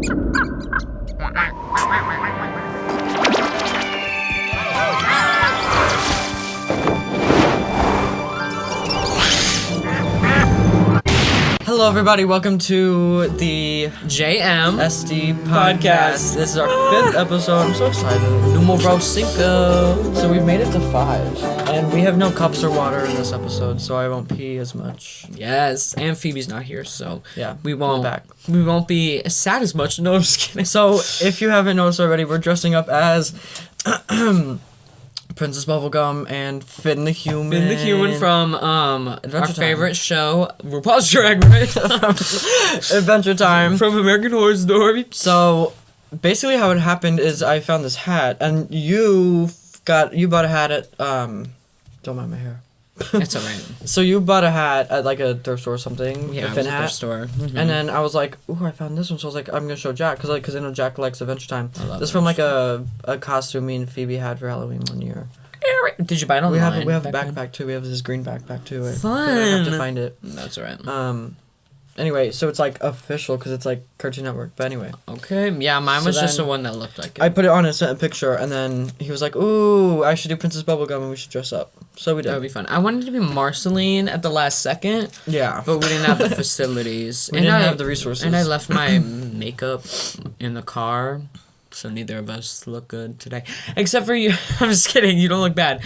Hello, everybody. Welcome to the JMSD podcast. This is our 5th episode. I'm so excited. Numero 5. So we've made it to 5, and we have no cups or water in this episode, so I won't pee as much. Yes, and Phoebe's not here, so yeah, we won't be sad as much. No, I'm just kidding. So if you haven't noticed already, we're dressing up as Princess Bubblegum and Finn the Human. Finn the Human from our favorite show, RuPaul's Drag Race. Adventure Time. From American Horror Story. So basically how it happened is I found this hat, and you bought a hat at don't mind my hair. It's alright. So you bought a hat at like a thrift store or something. Yeah, a Finn it was a hat. thrift store. Mm-hmm. And then I was like, ooh, I found this one. So I was like, I'm gonna show Jack because I know Jack likes Adventure Time. I love this is from like a costume me and Phoebe had for Halloween one year. Did you buy it online? We have a backpack too. We have this green backpack too. Fun. I have to find it. That's right. Anyway, so it's like official because it's like Cartoon Network. But anyway. Okay. Yeah, mine was just the one that looked like it. I put it on and sent a picture, and then he was like, ooh, I should do Princess Bubblegum and we should dress up. So we did. That would be fun. I wanted to be Marceline at the last second. Yeah. But we didn't have the facilities. We didn't have the resources. And I left my makeup in the car, so neither of us look good today. Except for you. I'm just kidding. You don't look bad.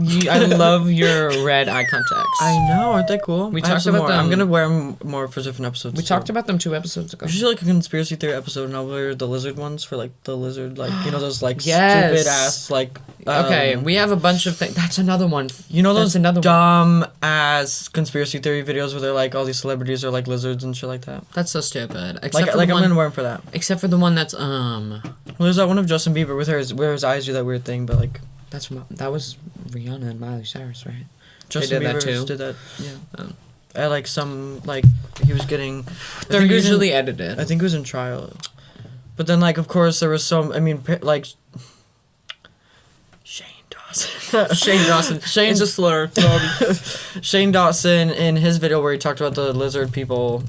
I love your red eye contacts. I know. Aren't they cool? We talked about them. I'm going to wear them more for different episodes. We talked about them 2 episodes ago. We should do like a conspiracy theory episode, and I'll wear the lizard ones for like the lizard, like, you know, those like yes. stupid ass, like. Okay, we have a bunch of things. That's another one. You know those dumb ass conspiracy theory videos where they're like all these celebrities are like lizards and shit like that? That's so stupid. Like I'm going to wear them for that. Except for the one that's Well, there's that one of Justin Bieber with where his eyes do that weird thing, but like. That was Rihanna and Miley Cyrus, right? Justin Bieber that too. did that, yeah. At like some, like, he was getting... They're usually edited. I think he was in trial. But then, like, of course, there was some, I mean, like... Shane Dawson. Shane's a slur. Shane Dawson, in his video where he talked about the lizard people,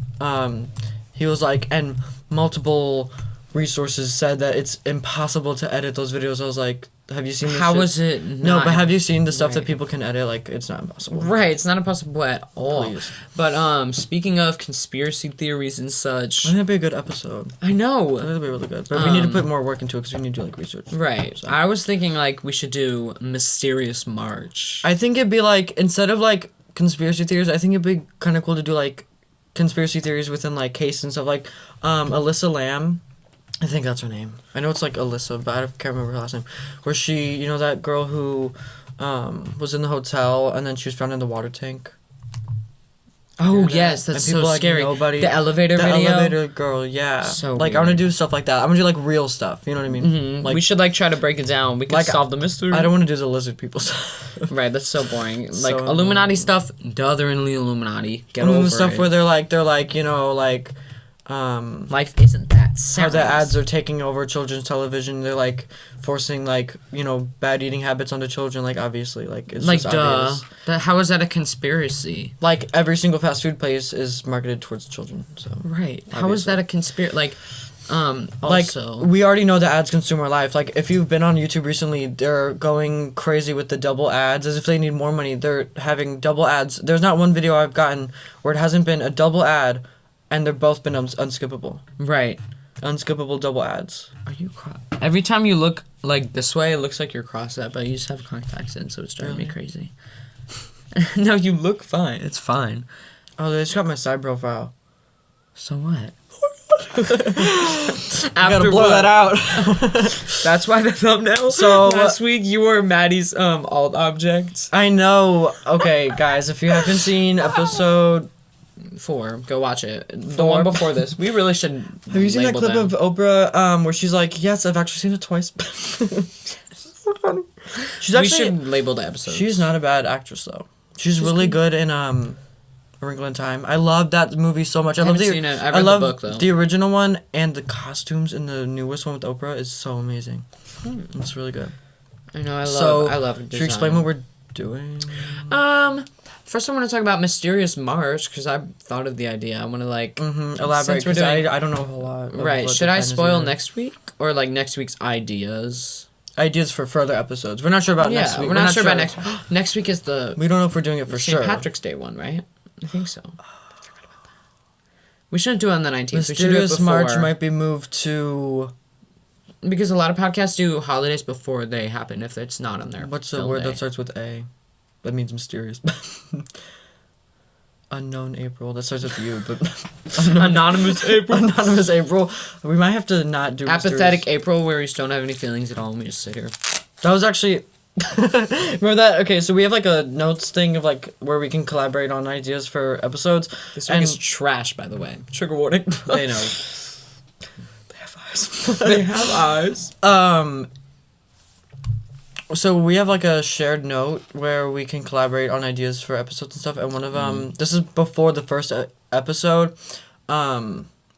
he was like, and multiple resources said that it's impossible to edit those videos. I was like... Have you seen this How shit? is it No, but have you seen the stuff right. that people can edit? Like, it's not impossible. Right, it's not impossible at all. Please. But, speaking of conspiracy theories and such... That'd be a good episode. I know. That'd be really good. But we need to put more work into it because we need to do, like, research. Right. So. I was thinking, like, we should do Mysterious March. I think it'd be, like, instead of, like, conspiracy theories, I think it'd be kind of cool to do, like, conspiracy theories within, like, cases and stuff. Like, Alyssa Lamb. I think that's her name. I know it's like Alyssa, but I can't remember her last name. Where she, you know, that girl who was in the hotel and then she was found in the water tank. Oh, yes, that's so scary. The elevator video? The elevator girl, yeah. So like, weird. I want to do stuff like that. I'm going to do, like, real stuff. You know what I mean? Mm-hmm. Like, we should, like, try to break it down. We can like, solve the mystery. I don't want to do the lizard people stuff. Right, that's so boring. So like, Illuminati stuff, the other Illuminati. Get over the stuff it. where they're like, you know, like... life isn't that serious. How the ads are taking over children's television. They're like forcing, like, you know, bad eating habits onto children. Like, obviously, like, it's like, just duh. obvious. How is that a conspiracy? Like, every single fast food place is marketed towards children. So right. Obviously. How is that a conspiracy? Like, also, like, we already know the ads consume our life. Like, if you've been on YouTube recently, they're going crazy with the double ads as if they need more money. They're having double ads. There's not one video I've gotten where it hasn't been a double ad. And they've both been unskippable. Right. Unskippable double ads. Are you every time you look, like, this way, it looks like you're cross-eyed, but you just have contacts in, so it's driving me crazy. No, you look fine. It's fine. Oh, they just got my side profile. So what? Gotta blur that out. That's why the thumbnail. So last week you were Maddie's alt objects. I know. Okay, guys, if you haven't seen episode 4, go watch it. The one before this. We really should. Have you seen that clip of Oprah where she's like, "Yes, I've actually seen it twice." So funny. We should label the episode. She's not a bad actress though. She's really good in A Wrinkle in Time. I love that movie so much. I haven't seen it. I read the book though. The original one, and the costumes in the newest one with Oprah is so amazing. It's really good. I know. I love. Should we explain what we're doing? First, I want to talk about Mysterious March because I thought of the idea. I want to like elaborate since we're because doing I don't know a whole lot. right. Should I spoil next week or like next week's ideas? Ideas for further episodes. We're not sure about next week. We're not sure about next. Next week is the. We don't know if we're doing it for St. sure. Patrick's Day one, right? I think so. We shouldn't do it on the 19th. Mysterious March might be moved to. Because a lot of podcasts do holidays before they happen if it's not on their. What's the word that starts with A? That means mysterious. Unknown April. That starts with U, but Anonymous April. Anonymous April. We might have to not do Apathetic April, where we just don't have any feelings at all, and we just sit here. That was actually. Remember that? Okay, so we have like a notes thing of like where we can collaborate on ideas for episodes. This week is trash, by the way. Trigger warning. They know. They have eyes. They have eyes. So we have like a shared note where we can collaborate on ideas for episodes and stuff. And one of this is before the first episode.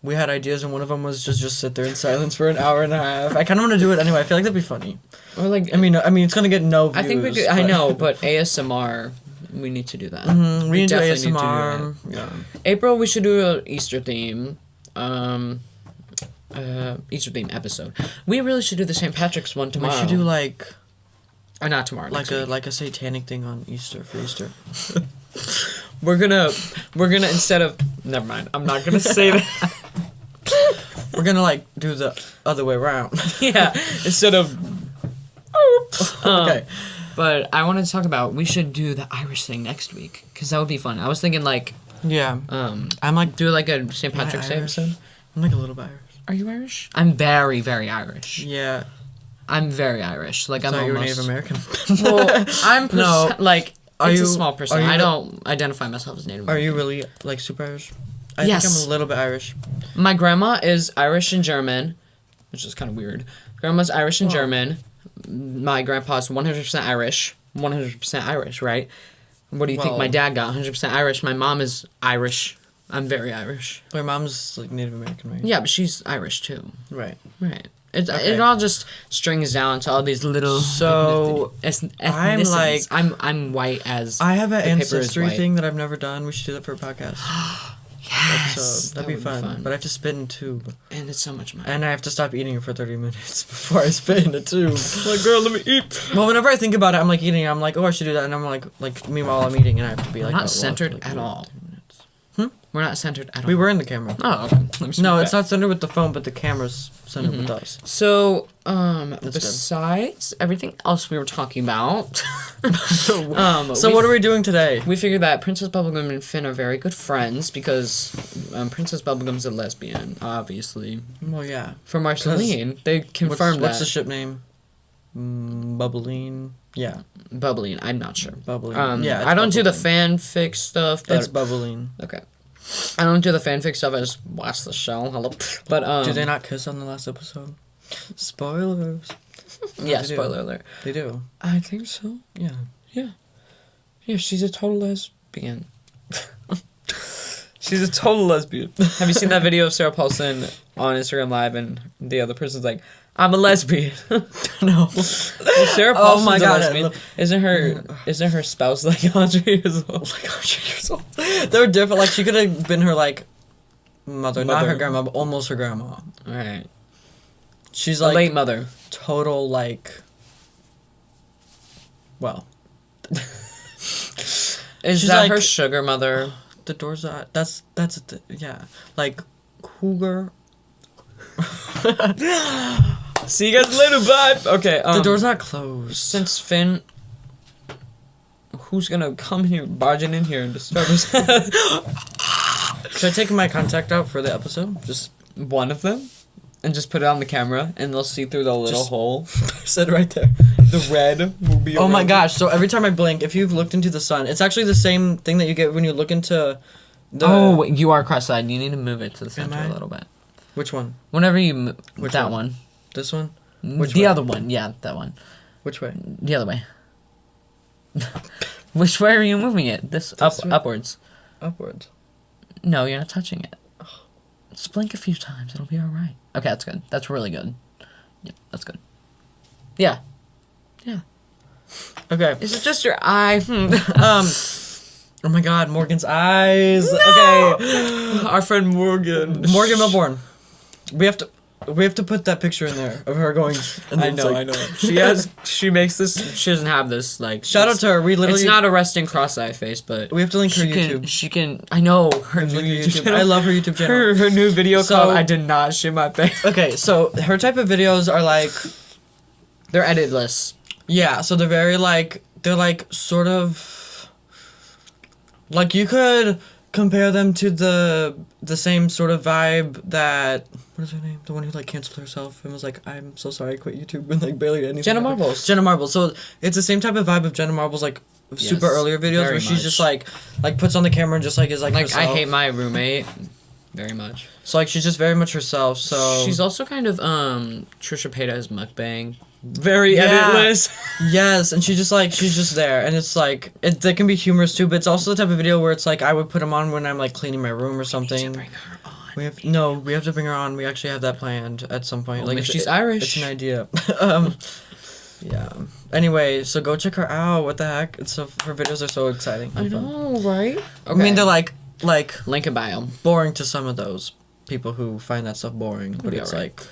We had ideas, and one of them was just sit there in silence for an hour and a half. I kind of want to do it anyway. I feel like that'd be funny. Or like, I mean, it's gonna get no views. I think we could. I know, but ASMR, we need to do that. We need to do definitely ASMR. Yeah. April, we should do an Easter theme. Easter theme episode. We really should do the St. Patrick's one tomorrow. We should do like. Or not tomorrow. Like a satanic thing on Easter for Easter. We're gonna instead of never mind. I'm not gonna say that. We're gonna like do the other way around. Yeah, instead of. Okay. But I wanted to talk about we should do the Irish thing next week because that would be fun. I was thinking like. Yeah. I'm like do like a St. Patrick's Day episode. I'm like a little bit Irish. Are you Irish? I'm very very Irish. Yeah. I'm very Irish. Like I'm you're almost Native American. Well, I'm No. like Are it's you- a small person. are you I the- don't identify myself as Native Are American. you really like super Irish? I Yes. think I'm a little bit Irish. My grandma is Irish and German, which is kind of weird. Grandma's Irish and German. My grandpa's 100% Irish. 100% Irish, right? What do you think Well- my dad got? 100% Irish. My mom is Irish. I'm very Irish. My mom's like Native American, right? Yeah, but she's Irish too. Right. Right. It Okay. all just strings down to all these little. So, I'm ethnicities. like- I'm white as. I have an the paper is ancestry white. thing that I've never done. We should do that for a podcast. Yes, So that'd be that would fun. But I have to spit in a tube. and it's so much money. And I have to stop eating it for 30 minutes before I spit in a tube. Like, girl, let me eat. Well, whenever I think about it, I'm like eating. I'm like, oh, I should do that, and I'm like, meanwhile I'm eating, and I have to be like, not oh, well, centered like, at wait all. 10 minutes. We're not centered at all. We were in the camera. Oh, okay. Let me No, speak it's back. not centered with the phone, but the camera's centered with us. So, good. besides everything else we were talking about, So what are we doing today? we figured that Princess Bubblegum and Finn are very good friends because Princess Bubblegum's a lesbian, obviously. Well, yeah. For Marceline, they confirmed What's the that. ship name? Bubbling. Yeah, Bubbling, I'm not sure. bubbling. Yeah, it's I don't do the bubbling. fanfic stuff, but It's bubbling. okay. I don't do the fanfic stuff. I just watch the show. Hello, but Did they not kiss on the last episode? Spoilers. Yeah, They do. spoiler alert. They do. I think so. Yeah. Yeah, she's a total lesbian. She's a total lesbian. Have you seen that video of Sarah Paulson on Instagram Live and the other person's like, I'm a lesbian. No. Sarah Oh Paulson's my a God, lesbian. Isn't her spouse like 100 years old? Like 100 years old. They're different. Like she could have been her like mother, not her Mother. grandma, but almost her grandma. Alright. She's A like late mother. total like. Well, Is She's that like- her sugar mother? the doors are yeah, like cougar. See you guys later, bye. Okay, The door's not closed. since Finn, who's gonna come here, barging in here and disturb us? Should I take my contact out for the episode? Just One of them, and just put it on the camera, and they'll see through the little Just- hole. said right there. The red will be. Oh my around. gosh! So every time I blink, if you've looked into the sun, it's actually the same thing that you get when you look into the. Oh, you are cross-eyed. You need to move it to the center I? a little bit. Which one? Whenever you move Which that one? one. This one? Which the way? other one, yeah, that one. Which way? The other way. Which way are you moving it? This This way? upwards. Upwards. No, you're not touching it. Just blink a few times. It'll be all right. Okay, that's good. That's really good. Yep, that's good. Yeah. Okay. Is it just your eye? Oh my God, Morgan's eyes. Okay, Our friend Morgan. Morgan Melbourne. We have to put that picture in there of her going. And I then it's know, like- I know. She makes this. She doesn't have this like. Shout out to her. We literally. It's not a resting cross-eye face, but We have to link her she YouTube. can. She can. I know her new Link her YouTube channel. I love her YouTube channel. Her new video So- called "I Did Not Shit My Pants." Okay, so her type of videos are like, They're editless. yeah, so they're like sort of, like you could compare them to the same sort of vibe that, what is her name? The one who like canceled herself and was like, I'm so sorry I quit YouTube and like barely did anything. Jenna happened. Marbles. Jenna Marbles. So it's the same type of vibe of Jenna Marbles like super Yes, earlier videos very where she's much. just like puts on the camera and just like is like Like herself. I hate my roommate very much. So like she's just very much herself. So She's also kind of Trisha Paytas mukbang. Very Yeah. editless. Yes, and she's just there, and it's like they can be humorous too, but it's also the type of video where it's like I would put them on when I'm like cleaning my room or something. Bring her on. We have to bring her on. We actually have that planned at some point. Only like if it's- she's Irish. It's an idea. Yeah. Anyway, so go check her out. What the heck? It's so her videos are so exciting. I and fun. know, right? Okay. I mean, they're like link in bio. boring to some of those people who find that stuff boring, but be it's alright. like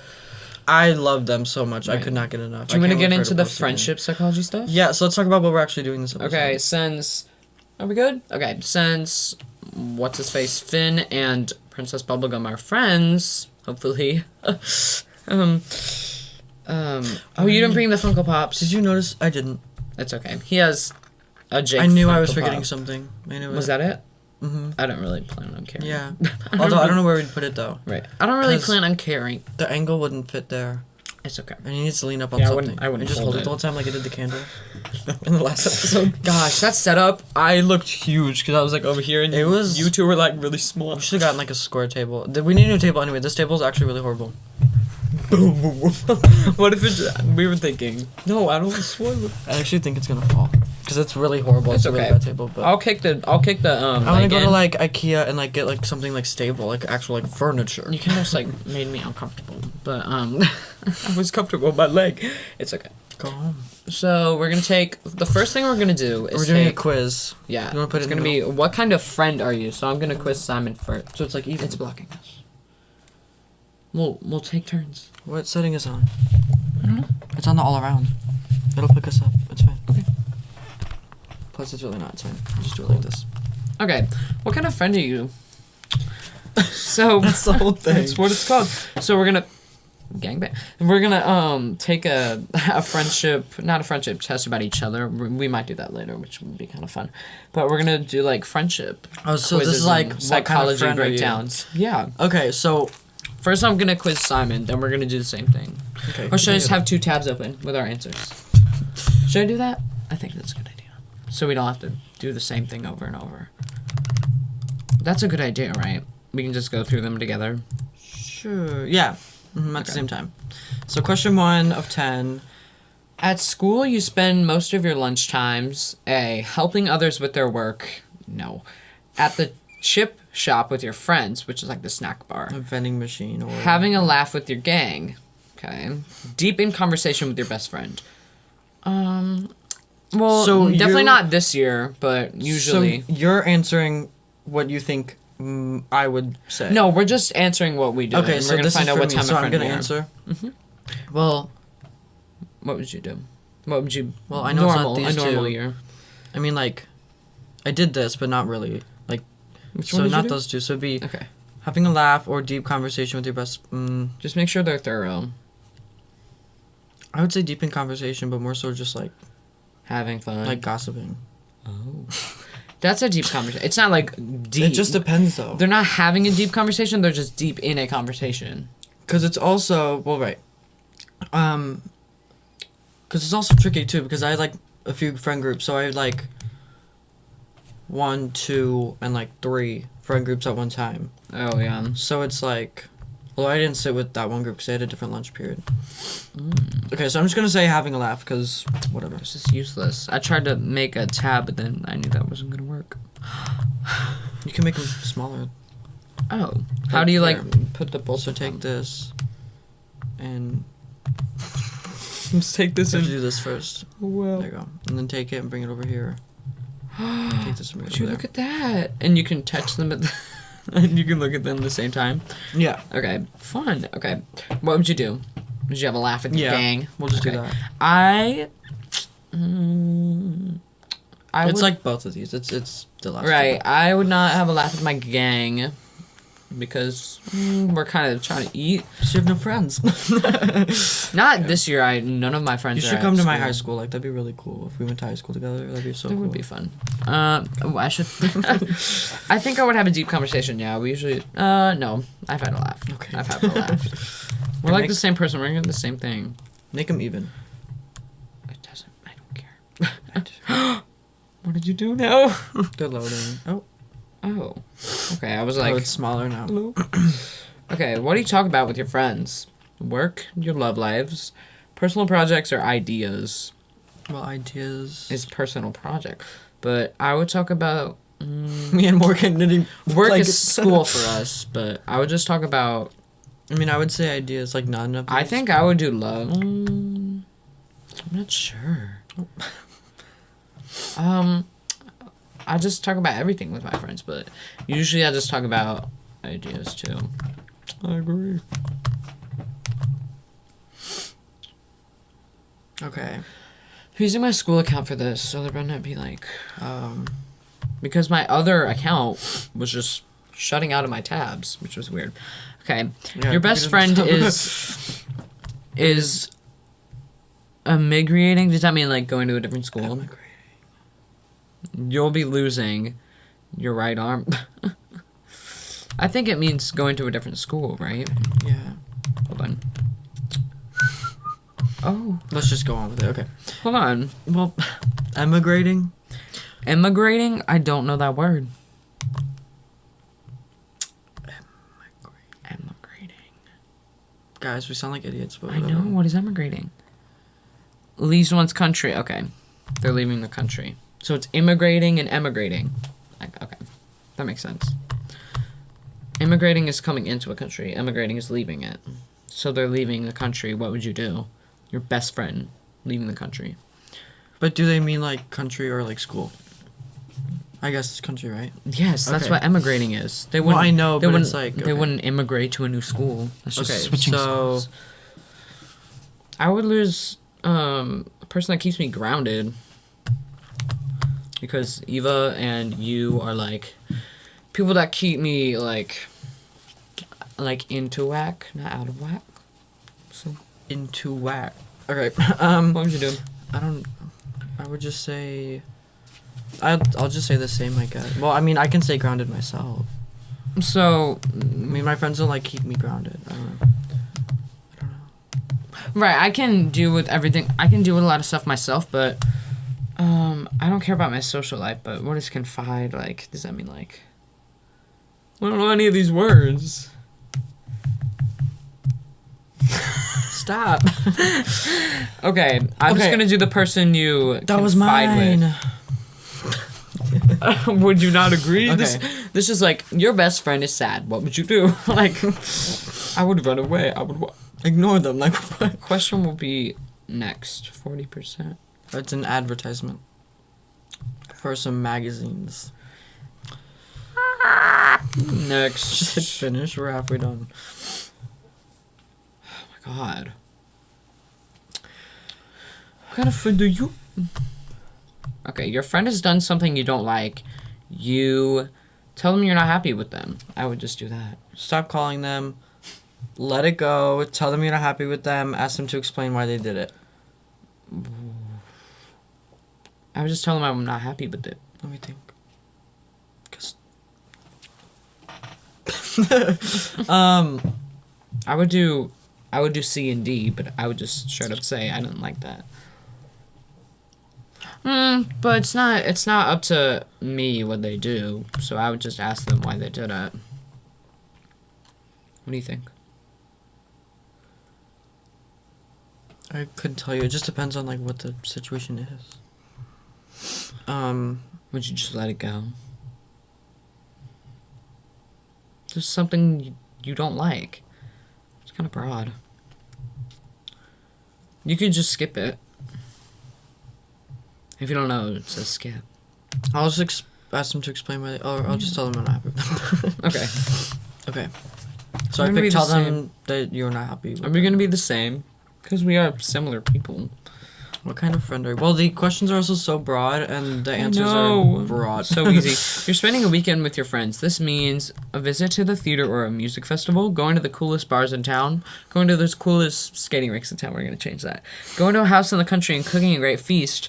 I love them so much. I Right. could not get enough. Do you I want to can't get wait for her into the post again. friendship psychology stuff? Yeah, so let's talk about what we're actually doing this episode. Okay, since are we good? Okay, since what's his face Finn and Princess Bubblegum are friends, hopefully. Oh, you didn't bring the Funko Pops. Did you notice? I didn't. It's okay. He has a Jake. I knew I Funko was forgetting Pop. something. I knew Was it. that it? Mm-hmm. I don't really plan on carrying. Yeah. Although I don't know where we'd put it though. Right. I don't really 'Cause- plan on carrying. The angle wouldn't fit there, It's okay. and he needs to lean up on Yeah, I something. wouldn't- I wouldn't and just hold hold it it. the whole time like I did the candle in the last episode. Gosh, that setup, I looked huge because I was like over here and It was- you two were like really small. We should have gotten like a square table. We need a new table anyway. This table is actually really horrible. What if it's, we were thinking, no, I don't want I actually think it's gonna fall because it's really horrible. It's It's a really okay. bad table, but I'll kick the I want to go to in. like IKEA and like get like something like stable, like actual like furniture. You kind of just like made me uncomfortable, but I was comfortable with my leg. It's okay. Go home. So we're gonna take the first thing we're gonna do is We're doing a take, quiz. yeah. You wanna put it's it in gonna the be what kind of friend are you? So I'm gonna quiz Simon first. So it's like even. It's blocking us. We'll take turns. What setting is it on? I don't know. It's on the all around. It'll pick us up. It's fine. Okay. Plus, it's really not. It's fine. I'll just do it like this. Okay, what kind of friend are you? So That's the whole thing. That's what it's called. So we're gonna gangbang. We're gonna take a friendship, not a friendship test about each other. We might do that later, which would be kind of fun. But we're gonna do like friendship. Oh, so this quizzes is like and what psychology kind of friend are you? breakdowns. Yeah. Okay, so First, I'm gonna quiz Simon. Then we're gonna do the same thing. okay. Or should I just have two tabs open with our answers? Should I do that? I think that's a good idea. So we don't have to do the same thing over and over. That's a good idea, right? We can just go through them together. Sure. Yeah. At the Okay. same time. So question 1 of 10. At school, you spend most of your lunch times A. Helping others with their work. No. At the chip shop with your friends, which is like the snack bar. A vending machine or Having a laugh with your gang. Okay. Deep in conversation with your best friend. Well, So definitely you- not this year, but usually. So you're answering what you think I would say. No, we're just answering what we do. Okay, and so we're gonna this find is out for what me. time So of I'm friend gonna we are. answer. Mhm. Well, What would you do? What would you? Well, I know it's not normal, these a normal two. year. I mean, like, I did this, but not really. Like, Which so one did you not do? those two. So it'd be Okay. having a laugh or deep conversation with your best. Just make sure they're thorough. I would say deep in conversation, but more so just like Having fun. like gossiping. Oh. That's a deep conversation. It's not like deep. It just depends though, They're not having a deep conversation. They're just deep in a conversation. because it's also right. Because it's also tricky too. Because I had like a few friend groups, so I had like 1, 2, and like 3 friend groups at one time. Oh yeah. So it's like, well, I didn't sit with that one group because they had a different lunch period. Okay, so I'm just gonna say having a laugh because whatever. This is useless. I tried to make a tab, but then I knew that wasn't gonna work. You can make them smaller. Oh. How do you like Here. put the bolts? So take this, and Let's take you this have to in. do this first. There Well. you go, and then take it and bring it over here. Take this from Would you look at that? And you can text them and you can look at them at the same time. Yeah. Okay, fun. Okay, what would you do? Would you have a laugh at the gang? We'll just do that. It's like both of these. It's the last. Right, One. I would not have a laugh at my gang because we're kind of trying to eat. You have no friends. Not this year. None of my friends. You should come to my high school. Like that'd be really cool if we went to high school together. That'd be so cool. It would be fun. I should. I think I would have a deep conversation. Yeah, we usually. No, I've had a laugh. Okay. I've had a laugh. We're like the same person. We're gonna do the same thing. Make them even. It doesn't. I don't care. What did you do now? They're loading. Oh. Okay, I was like. Oh, it's smaller now. Okay, what do you talk about with your friends? Work, your love lives, personal projects, or ideas? Well, ideas. Is personal project, but I would talk about. Me and Morgan knitting. Work is school for us, but I would just talk about. I mean, I would say ideas, like none of these. I think I would do love. I'm not sure. I just talk about everything with my friends, but usually I just talk about ideas too. I agree. Okay. I'm using my school account for this, so there better not be like, because my other account was just shutting out of my tabs, which was weird. Okay, Yeah, your best friend is emigrating. Does that mean like going to a different school? Emigrating. You'll be losing your right arm. I think it means going to a different school, right? Yeah. Hold on. Oh. Let's just go on with it. Okay. Hold on. Well, emigrating. Emigrating? I don't know that word. Emigrating. Guys, we sound like idiots, but I know. What is emigrating? Leaves one's country. Okay. They're leaving the country. So it's immigrating and emigrating. Okay. That makes sense. Immigrating is coming into a country. Emigrating is leaving it. So they're leaving the country. What would you do? Your best friend leaving the country. But do they mean like country or like school? I guess it's country, right? Yes, that's Okay. what emigrating is. They Well, wouldn't. I know, they but wouldn't, it's like, they okay. wouldn't immigrate to a new school. That's just Okay, switching so- schools. I would lose a person that keeps me grounded. Because Eva and you are like people that keep me like into whack, not out of whack. So Into whack. Okay. what would you do? I would just say. I'll just say the same, I guess. Well, I mean, I can stay grounded myself. So I mean, my friends don't like keep me grounded. I don't know. right, I can deal with everything. I can deal with a lot of stuff myself, but I don't care about my social life. But what is confide like? Does that mean like? I don't know any of these words. Stop. Okay, I'm just Okay. gonna do the person you That was confide mine. with. Would you not agree? Okay. This is like your best friend is sad. What would you do? Like, I would run away. I would. Ignore them. Like, what? Question will be next. 40%. It's an advertisement for some magazines. Next. Just hit finish. We're halfway done. Oh my god. What kind of friend are you? Okay, your friend has done something you don't like. You tell them you're not happy with them. I would just do that. Stop calling them. Let it go. Tell them you're not happy with them. Ask them to explain why they did it. I would just tell them I'm not happy with it. Let me think. 'Cause I would do C and D, but I would just straight up say I don't like that. But it's not up to me what they do, so I would just ask them why they did it. What do you think? I couldn't tell you. It just depends on like what the situation is. Would you just let it go? There's something you don't like. It's kind of broad. You could just skip it. If you don't know, it says skip. I'll just ask them to explain why. Or I'll just tell them I'm not happy with them. Okay. Okay. So I'm I gonna be pick tell the them that you're not happy. With Are we gonna be the same? Because we are similar people. What kind of friend are you? Well, the questions are also so broad, and the answers No. are broad. So easy. You're spending a weekend with your friends. This means a visit to the theater or a music festival, going to the coolest bars in town, going to the coolest skating rinks in town. We're going to change that. Going to a house in the country and cooking a great feast.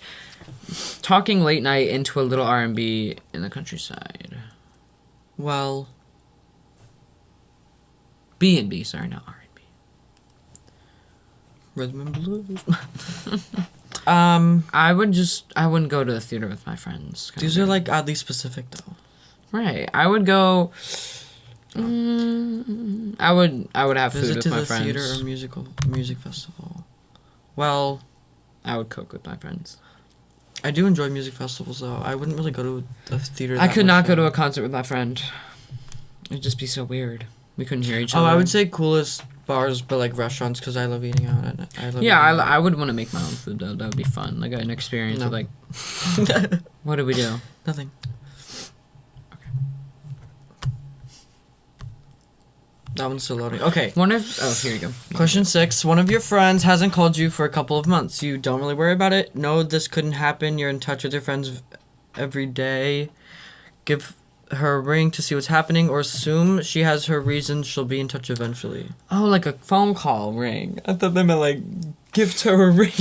Talking late night into a little R&B in the countryside. Well, B&B, sorry, not R&B. rhythm and blues. I wouldn't go to the theater with my friends. These are like oddly specific though. Right. I would go. I would have food Visit with to my the friends. theater or music festival. Well, I would cook with my friends. I do enjoy music festivals though. I wouldn't really go to a theater. I that could much, not go to though. a concert with my friend. It'd just be so weird. We couldn't hear each Oh, other. I would say coolest bars, but like restaurants, because I love eating out. And I love. Yeah, eating out. I would want to make my own food though. That would be fun. Like an experience No. of like. What do we do? Nothing. That one's still loading. Okay. Here you go. Question 6. One of your friends hasn't called you for a couple of months. You don't really worry about it. No, this couldn't happen. You're in touch with your friends every day. Give her a ring to see what's happening, or assume she has her reasons. She'll be in touch eventually. Oh, like a phone call ring. I thought they meant like give her a ring.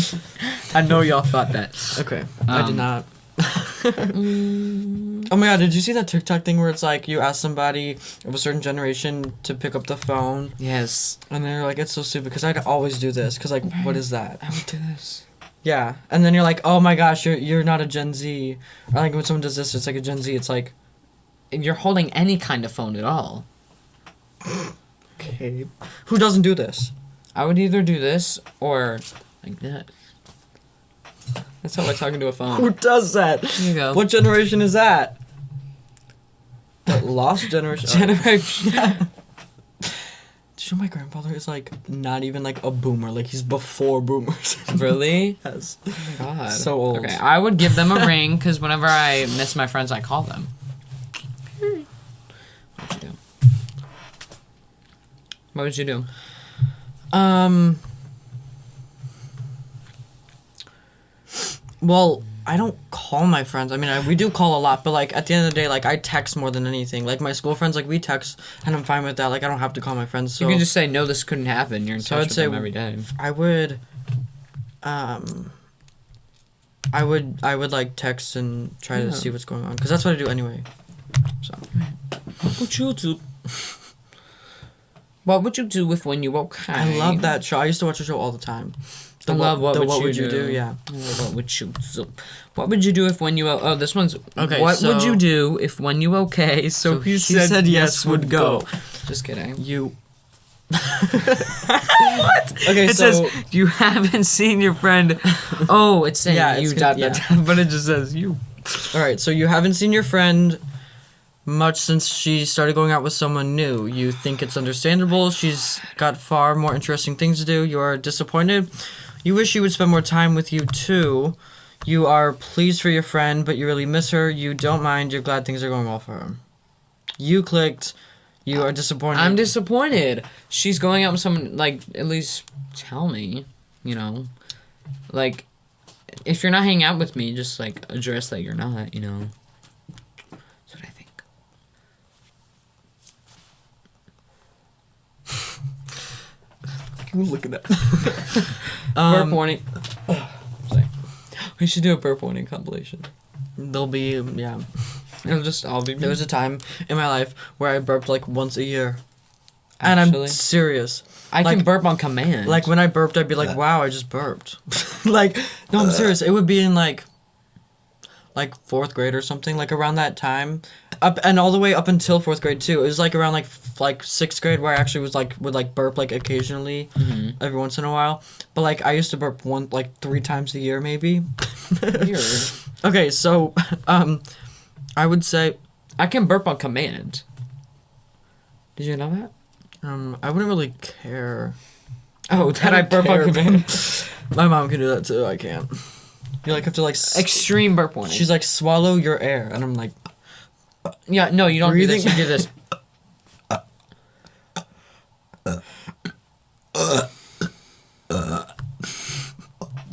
I know y'all thought that. Okay. I did not. Oh my god, did you see that TikTok thing where it's like you ask somebody of a certain generation to pick up the phone? Yes. And they're like, it's so stupid, because I'd always do this, because like, what is that? I would do this. Yeah. And then you're like, oh my gosh, you're not a Gen Z. Or like when someone does this, it's like a Gen Z, it's like... You're holding any kind of phone at all. Okay. Who doesn't do this? I would either do this or like that. That's how I'm talking to a phone. Who does that? Here you go. What generation is that? The lost generation? Generation. Did you know my grandfather is like not even like a boomer? Like he's before boomers. Really? Yes. Oh my god. So old. Okay, I would give them a ring because whenever I miss my friends, I call them. What'd you do? What would you do? Well, I don't call my friends. I mean, we do call a lot, but like at the end of the day, like I text more than anything. Like my school friends, like we text, and I'm fine with that. Like I don't have to call my friends. So You can just say, no, this couldn't happen. You're in So touch I'd with say them every day. I would, I would like text and try Yeah. to see what's going on, because that's what I do anyway. So What would you do? What would you do if when you woke up? I love that show. I used to watch the show all the time. I love What Would You do? Do? Yeah. What would you do? What would you do if when you... Oh, this one's... Okay, What would so- you do if when you okay? So he he said yes would go. Just kidding. You. What? Okay, It so says, you haven't seen your friend... Oh, it's saying Yeah, you it's dot, gonna- dot, yeah. dot, but it just says you. all right. So you haven't seen your friend much since she started going out with someone new. You think it's understandable. She's got far more interesting things to do. You are disappointed. You wish she would spend more time with you too. You are pleased for your friend, but you really miss her. You don't mind. You're glad things are going well for her. You clicked. You are disappointed. I'm disappointed. She's going out with someone, like, at least tell me, you know? Like, if you're not hanging out with me, just, like, address that you're not, you know? That's what I think. Look at that. Burp warning. Sorry. We should do a burp warning compilation. There'll be yeah. It'll just all be me. There was a time in my life where I burped like once a year, and Actually? I'm serious. I like- can burp on command. Like when I burped, I'd be like, "Wow, I just burped." Like, no, I'm serious. It would be in like fourth grade or something, like around that time, up and all the way up until fourth grade too. It was like around like sixth grade where I actually was like would like burp like occasionally, every once in a while. But like I used to burp 3 times a year maybe. Weird. Okay, so I would say I can burp on command. Did you know that? I wouldn't really care. Oh, that I don't burp care. on command? My mom can do that too. I can't. You like have to like Extreme burp warning. she's like, swallow your air, and I'm like, yeah, no, you don't breathing. do this. You do this.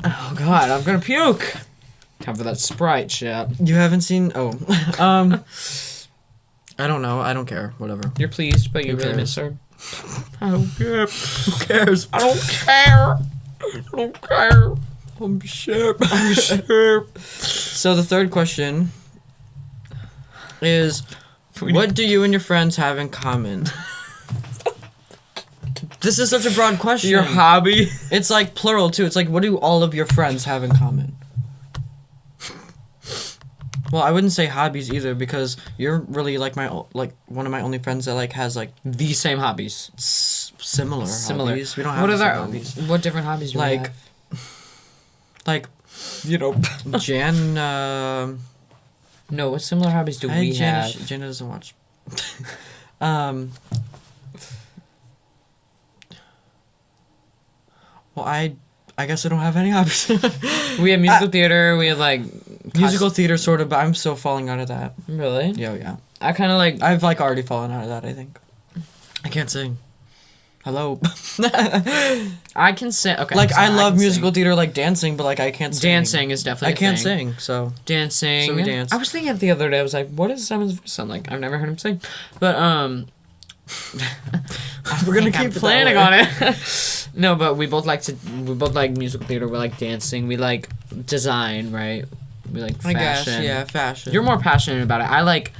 Oh God, I'm gonna puke. Time for that Sprite shit. You haven't seen? Oh, I don't know. I don't care. Whatever. You're pleased, but you Who really cares? miss her. I don't care. Who cares? I don't care. I don't care. I'm sure. I'm sure. So the third question is, what do you and your friends have in common? This is such a broad question. Your hobby. It's like plural too. It's like, what do all of your friends have in common? Well, I wouldn't say hobbies either, because you're really like one of my only friends that like has like The same hobbies. similar hobbies. We don't have What the same other hobbies. What different hobbies do we Like, have? like, You know. Jan. No, what similar hobbies do we have? Jana doesn't watch. Well, I guess I don't have any hobbies. We have musical theater. We have like Musical theater, sort of, but I'm still falling out of that. Really? Yeah. I kind of like. I've like already fallen out of that, I think. I can't sing. Hello. I can sing. Okay. Like, so I love can musical sing. theater, like dancing, but like I can't sing. Dancing is definitely. I can't a thing. sing, so. Dancing. So we dance. I was thinking it the other day. I was like, "What does Simon's voice sound like?" I've never heard him sing, but We're gonna keep I'm it that planning way. on it. No, but we both like musical theater. We like dancing. We like design, right? We like I fashion. guess, yeah, fashion. You're more passionate about it. I like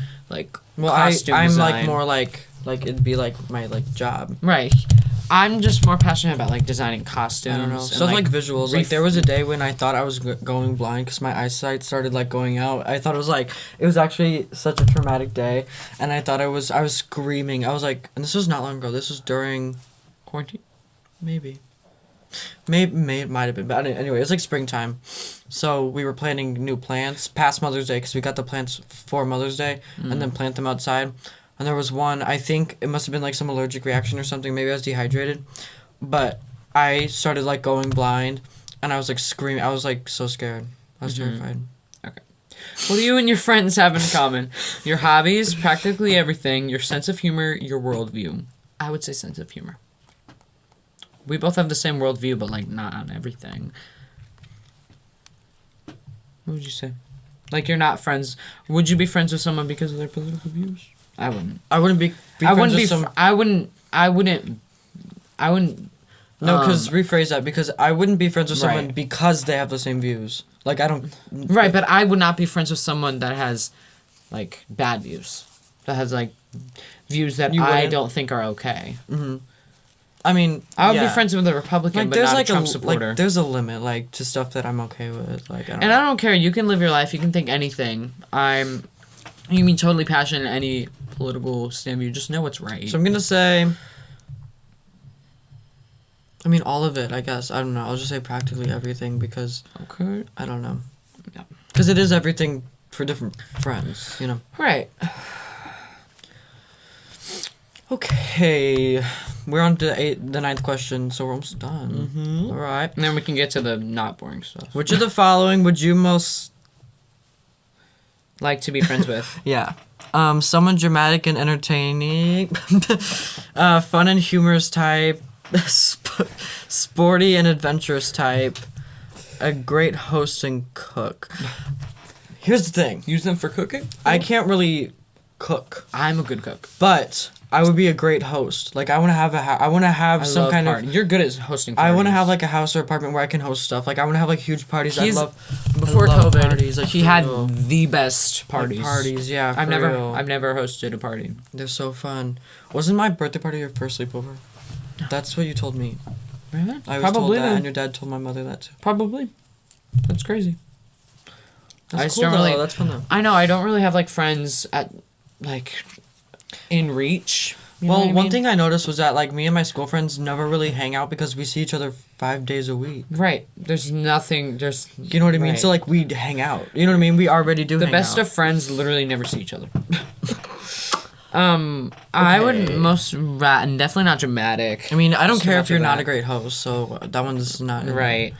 well, costume I'm design. like more like it'd be like my like job. Right. I'm just more passionate about like designing costumes. I don't know. and, Stuff like visuals. Like ref- there was a day when I thought I was going blind because my eyesight started like going out. I thought it was actually such a traumatic day, and I thought I was screaming. I was like, and this was not long ago. This was during quarantine. maybe it might have been, but anyway, it was like springtime. So we were planting new plants past Mother's Day because we got the plants for Mother's Day and then plant them outside. And there was one, I think it must have been like some allergic reaction or something. Maybe I was dehydrated. But I started like going blind and I was like screaming. I was like so scared. I was terrified. Okay. What do you and your friends have in common? Your hobbies, practically everything, your sense of humor, your worldview. I would say sense of humor. We both have the same worldview, but like not on everything. What would you say? Like you're not friends. Would you be friends with someone because of their political views? I wouldn't. I wouldn't be I wouldn't friends be. with some. I wouldn't. No, because rephrase that. Because I wouldn't be friends with someone Right. because they have the same views. Like I don't. Right, but I would not be friends with someone that has, like, bad views. That has like views that You I wouldn't? don't think are okay. I mean, I would yeah. be friends with a Republican, Like but there's not like a Trump a supporter. like there's a limit like to stuff that I'm okay with. Like I don't. And I don't care. You can live your life. You can think anything. You mean totally passionate in any political stand view. Just know what's right. So I'm gonna say. I mean, all of it. I guess I don't know. I'll just say practically everything because Okay. I don't know. Yeah. Because it is everything for different friends, you know. Right. Okay, we're on to the ninth question, so we're almost done. Mm-hmm. All right. And then we can get to the not boring stuff. Which of the following would you most Like to be friends with. Yeah. Someone dramatic and entertaining, fun and humorous type, sporty and adventurous type, a great host and cook. Here's the thing. Use them for cooking? I can't really cook, I'm a good cook. but I would be a great host. Like I want to have I want to have some love kind party. of. You're good at hosting I parties. want to have like a house or apartment where I can host stuff. Like I want to have like huge parties. He's- I love Before I love COVID, parties, like, he for had real. the best Like, parties. parties, yeah. I've for never real. hosted a party. They're so fun. Wasn't my birthday party your first sleepover? That's what you told me. Really? I was Probably told that, then. and your dad told my mother that too. Probably. That's crazy. That's I just cool, don't though. really- That's fun though. I know. I don't really have like friends at like in reach. You know Well, what I one mean? thing I noticed was that like me and my school friends never really hang out because we see each other 5 days a week. Right. There's nothing. There's You know what I mean? Right. So like we hang out. You know what I mean? We already do. the hang best out. of friends literally never see each other. I would definitely not dramatic. I mean, I don't So care not if you're do not that. a great host. So that one's not. Right.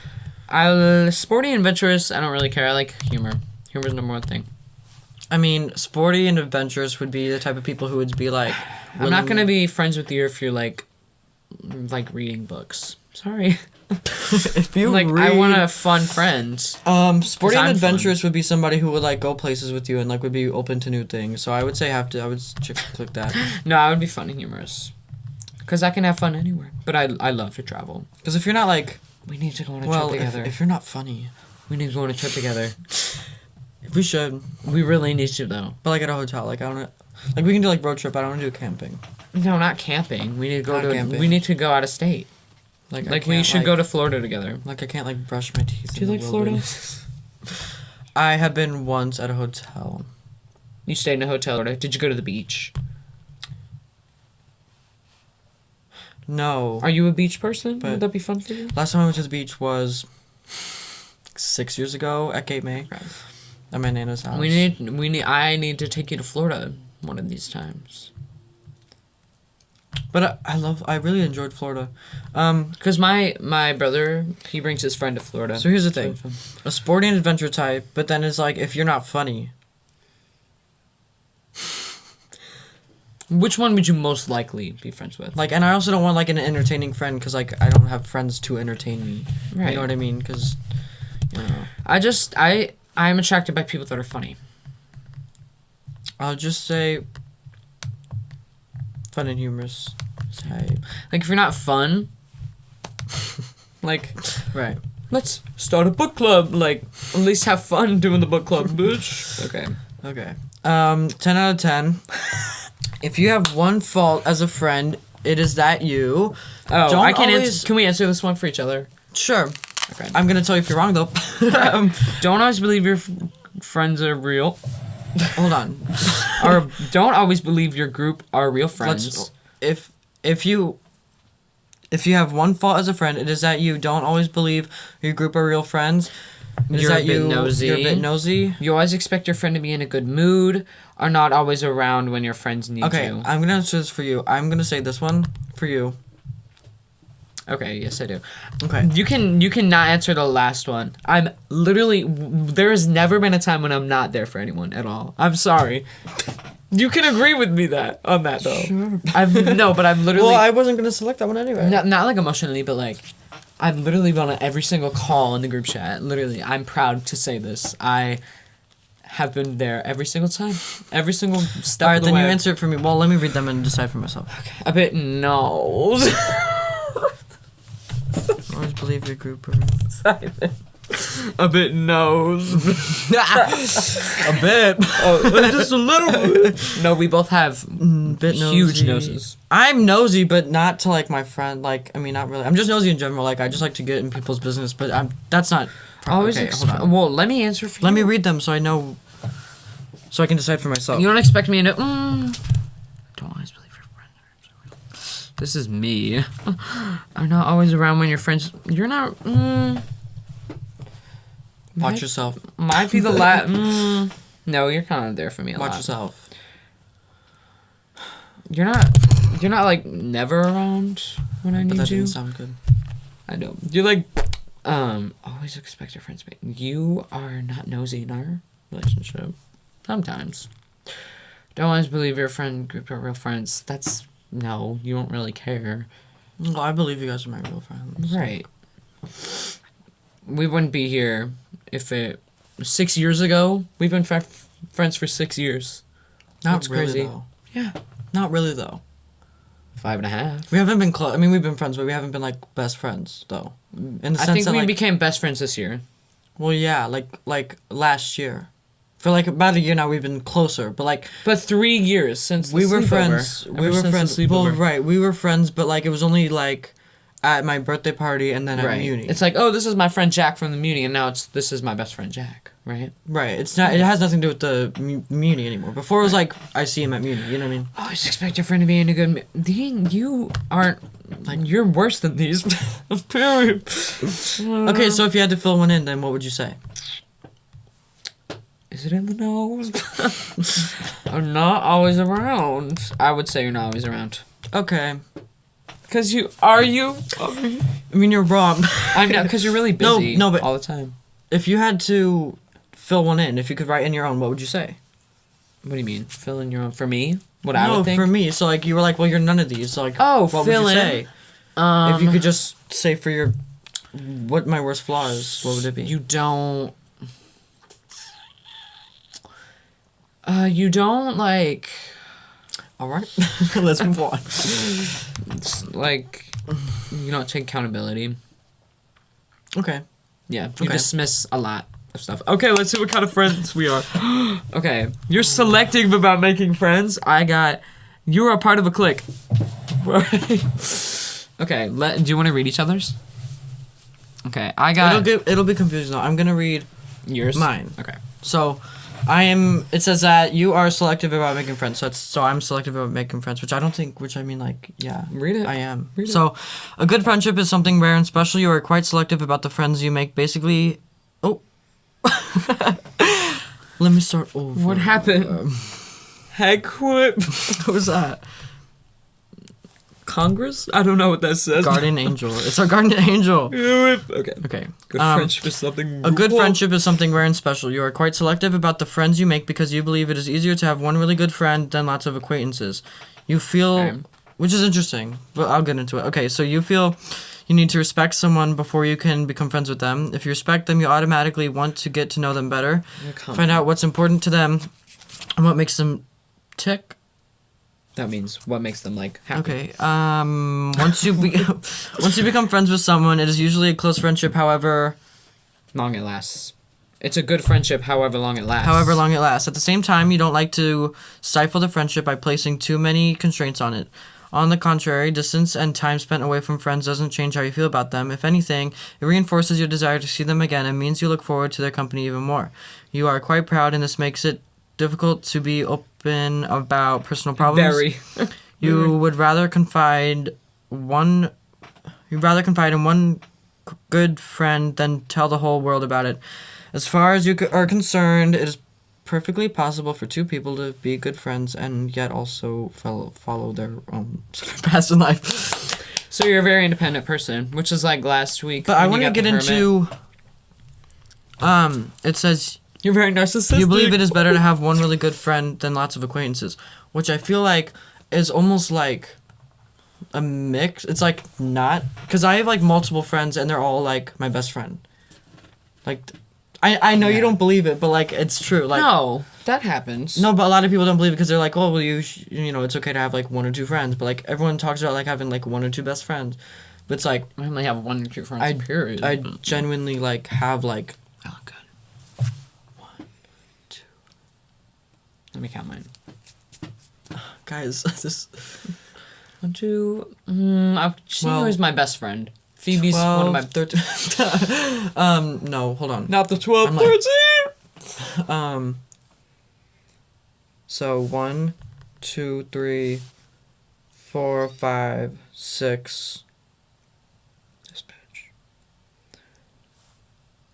Sporty and adventurous, I don't really care. I like humor. Humor's the number one thing. I mean, sporty and adventurous would be the type of people who would be like... I'm not gonna be friends with you if you're like reading books. Sorry. If you like, read... I want a fun friend. Sporty and I'm adventurous would be somebody who would like go places with you and like would be open to new things. So I would say I would click that. No, I would be fun and humorous. Because I can have fun anywhere. But I love to travel. Because if you're not like... We need to go on a trip together. If you're not funny... We need to go on a trip together. We should. We really need to, though. But like at a hotel. Like I don't... Like we can do like road trip. I don't want to do camping. No, not camping. We need to go camping. We need to go out of state. Like we should go to Florida together. Like I can't like brush my teeth. Do you like Florida? I have been once at a hotel. You stayed in a hotel. Did you go to the beach? No. Are you a beach person? But Would that be fun for you? Last time I went to the beach was 6 years ago at Cape May. Right. At my nana's house. I need to take you to Florida one of these times. But I really enjoyed Florida. Because my brother, he brings his friend to Florida. So here's the thing. A sporty and adventure type, but then it's like, if you're not funny. Which one would you most likely be friends with? Like, and I also don't want, like, an entertaining friend, because, like, I don't have friends to entertain me. Right. You know what I mean? Because, you know. I'm attracted by people that are funny. I'll just say fun and humorous type. Like, if you're not fun, like, Right. let's start a book club. Like, at least have fun doing the book club, bitch. Okay. Okay. 10 out of 10. If you have one fault as a friend, it is that you. Oh, Don't I can't always- answer. Can we answer this one for each other? Sure. Okay. I'm gonna tell you if you're wrong, though. Don't always believe your friends are real. Hold on. Or don't always believe your group are real friends. If you have one fault as a friend, it is that you don't always believe your group are real friends. You're a bit nosy. You're a bit nosy. You always expect your friend to be in a good mood, are not always around when your friends need Okay, you. I'm gonna answer this for you. I'm gonna say this one for you. Okay, yes I do. Okay. You can not answer the last one. I'm literally there has never been a time when I'm not there for anyone at all. I'm sorry. You can agree with me on that though. Sure. But I'm literally Well, I wasn't gonna select that one anyway. not like emotionally, but like I've literally been on every single call in the group chat. Literally, I'm proud to say this. I have been there every single time. Every single step All right, of the then way. you answer it for me. Well, let me read them and decide for myself. Okay. A bit no. Always believe your group are... A bit nose. A bit. Just a little bit. No, we both have Bit huge nosy. noses. I'm nosy, but not to like my friend. Like, I mean, not really. I'm just nosy in general. Like, I just like to get in people's business, but that's not. Always okay, hold on. well, let me answer for Let you. me read them so I know. So I can decide for myself. You don't expect me to. Don't always believe your friends. This is me. I'm not always around when your friends. You're not. Watch yourself. Might be the last. No, you're kind of there for me a lot. Watch yourself. You're not like never around when I But need that you. didn't sound good. I know. You're like, always expect your friends to be. You are not nosy in our relationship. Sometimes. Don't always believe your friend group are real friends. That's, no, you don't really care. Well, I believe you guys are my real friends. Right. We wouldn't be here if it, 6 years ago, we've been friends for 6 years. Not That's really, crazy. though. Yeah. Not really, though. 5.5. We haven't been close. I mean, we've been friends, but we haven't been, like, best friends, though. In the I sense think that, we like, became best friends this year. well, yeah, like last year. For, like, about a year now, we've been closer, but, like... But 3 years since the we were sleepover. friends. Ever We were since the friends. Well, sleepover. right. We were friends, but, like, it was only, like, at my birthday party and then at Right. Muni. It's like, oh, this is my friend Jack from the Muni, and now this is my best friend Jack, right? Right. It's not. It has nothing to do with the Muni anymore. Before it was like I see him at Muni. You know what I mean? Always expect your friend to be in a good mood. You aren't, like, you're worse than these. Period. Okay, so if you had to fill one in, then what would you say? Is it in the nose? I'm not always around. I would say you're not always around. Okay. Because are you? I mean, you're wrong. I know, because you're really busy No, but all the time. if you had to fill one in, if you could write in your own, what would you say? What do you mean? Fill in your own. For me? What I No, would think? for me. So, like, you were like, well, you're none of these. So, like, Oh, what fill would you in. say? If you could just say for your... What my worst flaw is, what would it be? You don't... you don't, like... Alright. Let's move on. It's like... You don't take accountability. Okay. Yeah, you Okay. dismiss a lot of stuff. Okay, let's see what kind of friends we are. Okay, you're selective about making friends. You're a part of a clique. Okay, do you want to read each other's? Okay, I got... It'll be confusing though. I'm gonna read yours? mine. Okay. So, it says that you are selective about making friends. So I'm selective about making friends, which I mean, like, yeah. Read it. I am. Read it. So, a good friendship is something rare and special. You are quite selective about the friends you make. Basically, let me start over. What happened? Heck whip. What was that? Congress? I don't know what that says. Guardian angel. It's our guardian angel. Okay. Okay. Good friendship is something... A good friendship is something rare and special. You are quite selective about the friends you make because you believe it is easier to have one really good friend than lots of acquaintances. You feel... Okay. Which is interesting, but I'll get into it. Okay, so you feel you need to respect someone before you can become friends with them. If you respect them, you automatically want to get to know them better. Find out what's important to them and what makes them tick. That means what makes them, like, happy. Okay. Once you become friends with someone, it is usually a close friendship. However long it lasts. It's a good friendship, however long it lasts. However long it lasts. At the same time, you don't like to stifle the friendship by placing too many constraints on it. On the contrary, distance and time spent away from friends doesn't change how you feel about them. If anything, it reinforces your desire to see them again and means you look forward to their company even more. You are quite proud, and this makes it difficult to be open about personal problems. Very. You'd rather confide in one good friend than tell the whole world about it. As far as you are concerned, it is perfectly possible for two people to be good friends and yet also follow their own paths in life. So you're a very independent person, which is like last week. But I want to get into... It says... You're very narcissistic. You believe it is better to have one really good friend than lots of acquaintances, which I feel like is almost like a mix. It's like not... Because I have like multiple friends and they're all like my best friend. Like... I know you don't believe it, but, like, it's true. Like, no, that happens. No, but a lot of people don't believe it because they're like, oh, well, you know, it's okay to have, like, one or two friends. But, like, everyone talks about, like, having, like, one or two best friends. But it's like... I only have one or two friends, period. I genuinely, like, have, like... Oh, good. 1, 2... Let me count mine. Guys, this... 1, 2... She is my best friend. Phoebe's 12, one of my... 13... no, hold on. Not the 12, 13! So, 1, 2, 3, 4, 5, 6... This bitch.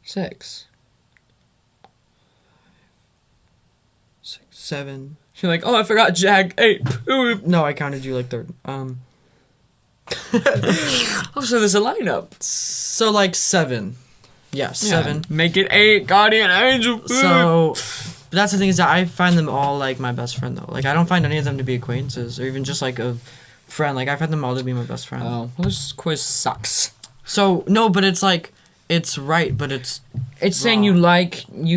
6. 6, 7... You're like, oh, I forgot Jack. 8. No, I counted you like third. Oh, so there's a lineup. So, like, 7. Yeah, 7. Make it 8, Guardian Angel. So, that's the thing is that I find them all, like, my best friend, though. Like, I don't find any of them to be acquaintances or even just, like, a friend. Like, I find them all to be my best friend. Oh, well, this quiz sucks. So, no, but it's, like, it's right, but it's saying you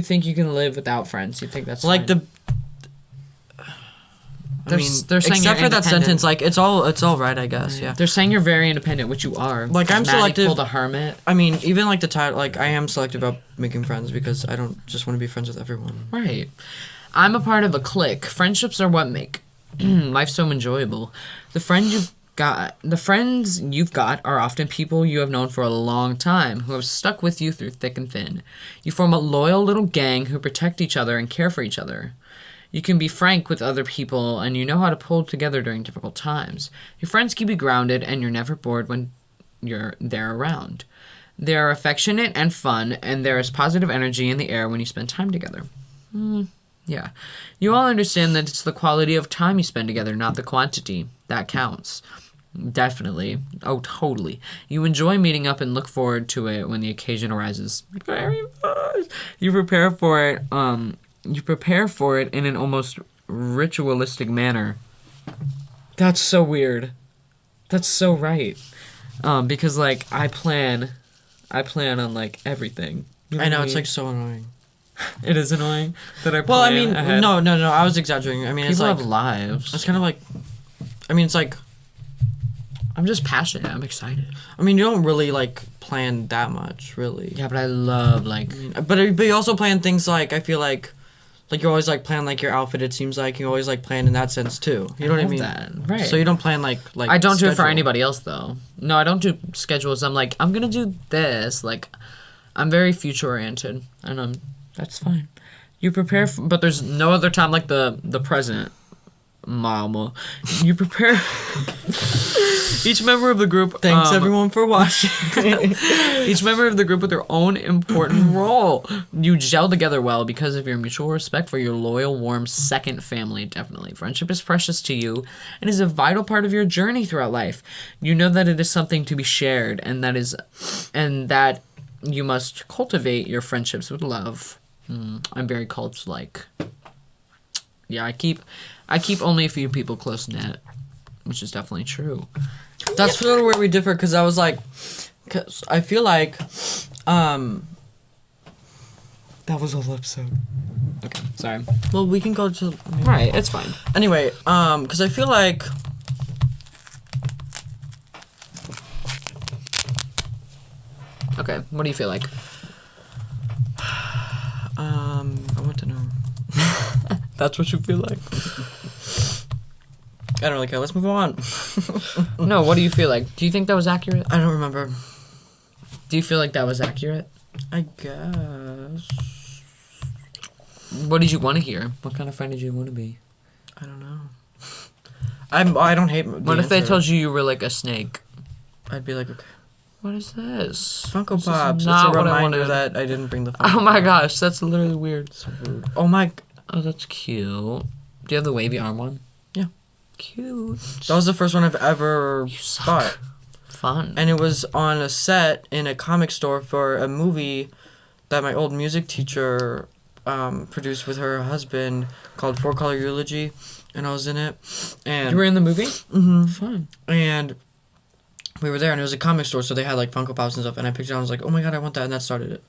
think you can live without friends. You think that's like fine. I mean, they're saying except you're for that sentence, like, it's all right, I guess, yeah. They're saying you're very independent, which you are. Like, I'm selective. Pulled a hermit. I mean, even, like, the title, like, I am selective about making friends because I don't just want to be friends with everyone. Right. I'm a part of a clique. Friendships are what make life so enjoyable. The friends you've got are often people you have known for a long time, who have stuck with you through thick and thin. You form a loyal little gang who protect each other and care for each other. You can be frank with other people, and you know how to pull together during difficult times. Your friends keep you grounded, and you're never bored when they're around. They're affectionate and fun, and there is positive energy in the air when you spend time together. Yeah. You all understand that it's the quality of time you spend together, not the quantity, that counts. Definitely. Oh, totally. You enjoy meeting up and look forward to it when the occasion arises. Very much. You prepare for it. You prepare for it in an almost ritualistic manner. That's so weird. That's so right. Because like I plan on like everything. You I know what it's mean? like so annoying. It is annoying that I plan Well, I mean, ahead. no, I was exaggerating. I mean, it's People like have lives. it's kind of like, I mean, it's like, I'm just passionate. I'm excited. I mean, you don't really like plan that much, really. Yeah, but I love like. But you also plan things like, I feel like you always like plan like your outfit. It seems like you always like plan in that sense too. You know what I love mean? that. Right. So you don't plan like I don't do it for schedule. anybody else though. No, I don't do schedules. I'm like I'm gonna do this. Like, I'm very future oriented, and that's fine. You prepare, but there's no other time like the present. Mama, you prepare. Each member of the group. Thanks everyone for watching. Each member of the group with their own important role. You gel together well because of your mutual respect for your loyal, warm second family. Definitely, friendship is precious to you and is a vital part of your journey throughout life. You know that it is something to be shared, and that you must cultivate your friendships with love. I'm very cult-like. Yeah, I keep only a few people close knit, which is definitely true. That's sort of where we differ, because I was like, cause I feel like, that was a lip sync. Okay, sorry. Well, we can go to. Right, it's fine. Anyway, because I feel like. Okay, what do you feel like? I want to know. That's what you feel like? I don't really care. Let's move on. No, what do you feel like? Do you think that was accurate? I don't remember. Do you feel like that was accurate? I guess. What did you want to hear? What kind of friend did you want to be? I don't know. I don't hate. What if they told you were like a snake? I'd be like, okay. What is this? Funko This is Pops. It's a not what I reminder wanted. that I didn't bring the Funko Oh my gosh, that's literally weird. Oh my. Oh, that's cute. Do you have the wavy arm one? Yeah. Cute. That was the first one I've ever suck. bought. Fun. And it was on a set in a comic store for a movie that my old music teacher produced with her husband called Four Color Eulogy, and I was in it. And You were in the movie? Mm-hmm. Fun. And we were there, and it was a comic store, so they had like Funko Pops and stuff. And I picked it up, I was like, oh my god, I want that, and that started it.